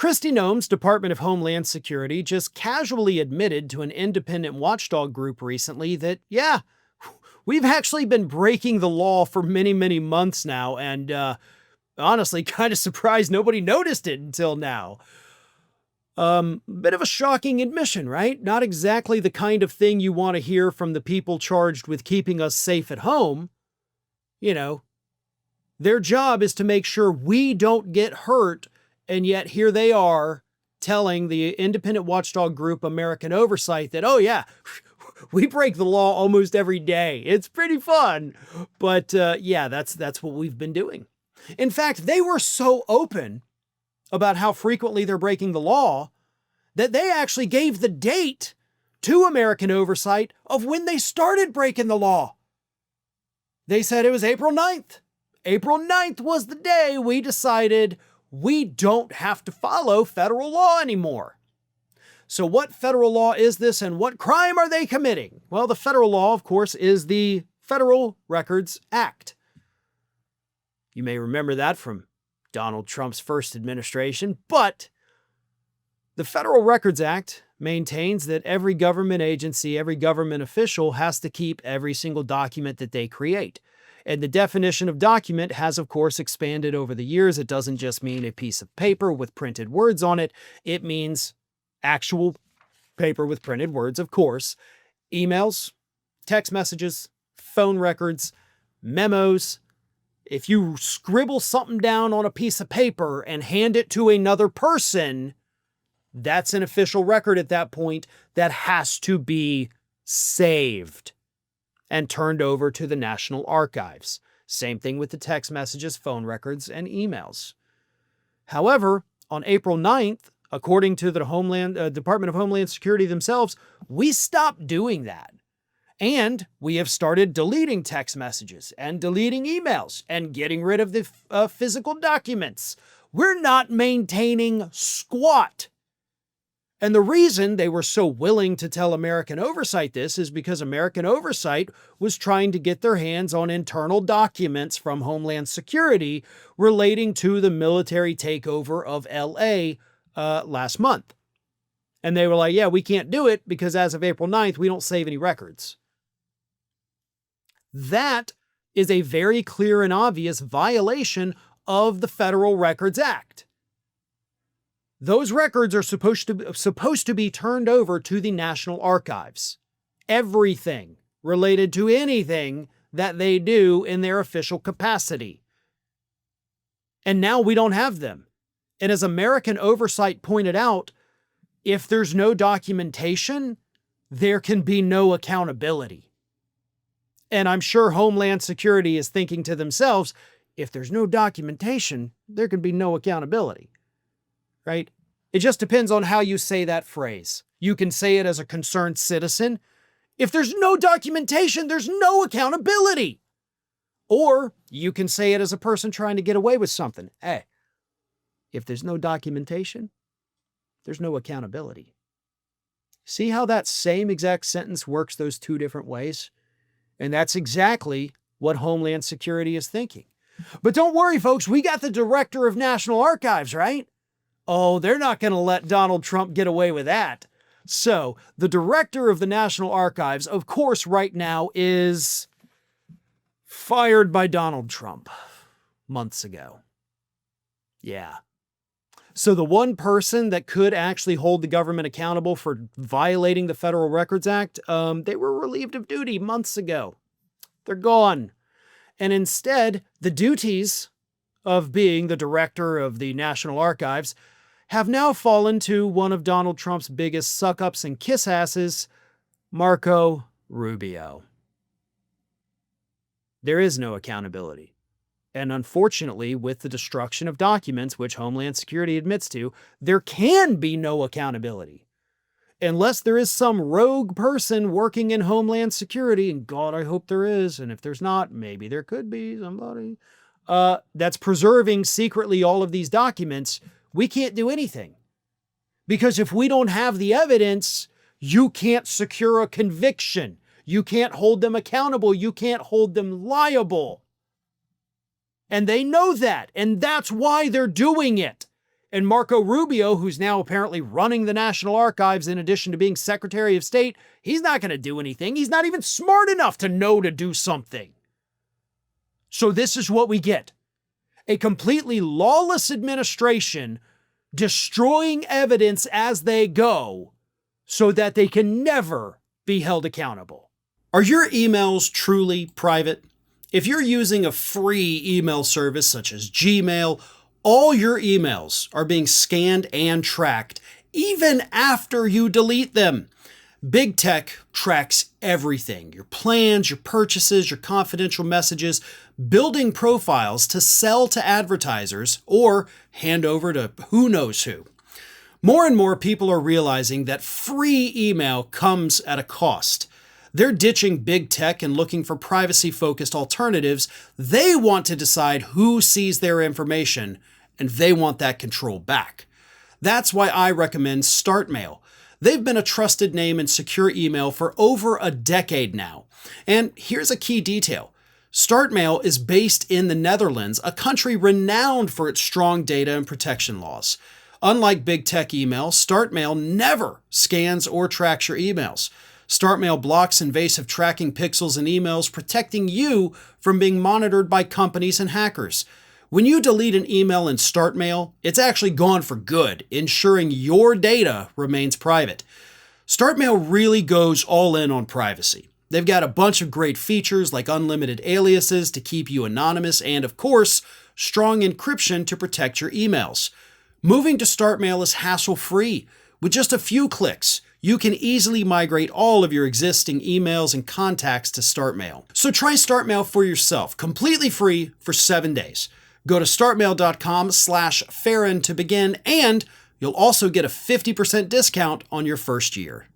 Kristi Noem's Department of Homeland Security just casually admitted to an independent watchdog group recently that, yeah, we've actually been breaking the law for many, many months now, and honestly, kind of surprised nobody noticed it until now. Bit of a shocking admission, right? Not exactly the kind of thing you want to hear from the people charged with keeping us safe at home. You know, their job is to make sure we don't get hurt, and yet here they are telling the independent watchdog group American Oversight that, oh yeah, we break the law almost every day. It's pretty fun. But yeah, that's what we've been doing. In fact, they were so open about how frequently they're breaking the law that they actually gave the date to American Oversight of when they started breaking the law. They said it was April 9th. April 9th was the day we decided we don't have to follow federal law anymore. So what federal law is this, and what crime are they committing? Well, the federal law, of course, is the Federal Records Act. You may remember that from Donald Trump's first administration, but the Federal Records Act maintains that every government agency, every government official has to keep every single document that they create. And the definition of document has, of course, expanded over the years. It doesn't just mean a piece of paper with printed words on it. It means actual paper with printed words, of course. Emails, text messages, phone records, memos. If you scribble something down on a piece of paper and hand it to another person, that's an official record at that point that has to be saved and turned over to the National Archives. Same thing with the text messages, phone records, and emails. However, on April 9th, according to the Department of Homeland Security themselves, we stopped doing that. And we have started deleting text messages and deleting emails and getting rid of the physical documents. We're not maintaining squat. And the reason they were so willing to tell American Oversight this is because American Oversight was trying to get their hands on internal documents from Homeland Security relating to the military takeover of LA last month. And they were like, yeah, we can't do it because as of April 9th, we don't save any records. That is a very clear and obvious violation of the Federal Records Act. Those records are supposed to be turned over to the National Archives. Everything related to anything that they do in their official capacity. And now we don't have them. And as American Oversight pointed out, if there's no documentation, there can be no accountability. And I'm sure Homeland Security is thinking to themselves, if there's no documentation, there can be no accountability. Right? It just depends on how you say that phrase. You can say it as a concerned citizen. If there's no documentation, there's no accountability. Or you can say it as a person trying to get away with something. Hey, if there's no documentation, there's no accountability. See how that same exact sentence works those two different ways? And that's exactly what Homeland Security is thinking. But don't worry, folks, we got the Director of National Archives, right? Oh, they're not going to let Donald Trump get away with that. So the Director of the National Archives, of course, right now is fired by Donald Trump months ago. Yeah. So the one person that could actually hold the government accountable for violating the Federal Records Act, they were relieved of duty months ago. They're gone. And instead, the duties of being the director of the National Archives have now fallen to one of Donald Trump's biggest suck-ups and kiss-asses, Marco Rubio. There is no accountability. And unfortunately, with the destruction of documents, which Homeland Security admits to, there can be no accountability. Unless there is some rogue person working in Homeland Security, and God, I hope there is, and if there's not, maybe there could be somebody, that's preserving secretly all of these documents, we can't do anything. Because if we don't have the evidence, you can't secure a conviction. You can't hold them accountable. You can't hold them liable. And they know that, and that's why they're doing it. And Marco Rubio, who's now apparently running the National Archives in addition to being Secretary of State, he's not going to do anything. He's not even smart enough to know to do something. So this is what we get. A completely lawless administration destroying evidence as they go so that they can never be held accountable. Are your emails truly private? If you're using a free email service such as Gmail, all your emails are being scanned and tracked, even after you delete them. Big tech tracks everything, your plans, your purchases, your confidential messages, building profiles to sell to advertisers or hand over to who knows who. More and more people are realizing that free email comes at a cost. They're ditching big tech and looking for privacy-focused alternatives. They want to decide who sees their information, and they want that control back. That's why I recommend StartMail. They've been a trusted name in secure email for over a decade now. And here's a key detail. StartMail is based in the Netherlands, a country renowned for its strong data and protection laws. Unlike big tech email, StartMail never scans or tracks your emails. StartMail blocks invasive tracking pixels in emails, protecting you from being monitored by companies and hackers. When you delete an email in StartMail, it's actually gone for good, ensuring your data remains private. StartMail really goes all in on privacy. They've got a bunch of great features like unlimited aliases to keep you anonymous and, of course, strong encryption to protect your emails. Moving to StartMail is hassle-free. With just a few clicks, you can easily migrate all of your existing emails and contacts to StartMail. So try StartMail for yourself, completely free for 7 days. Go to startmail.com/Farron to begin, and you'll also get a 50% discount on your first year.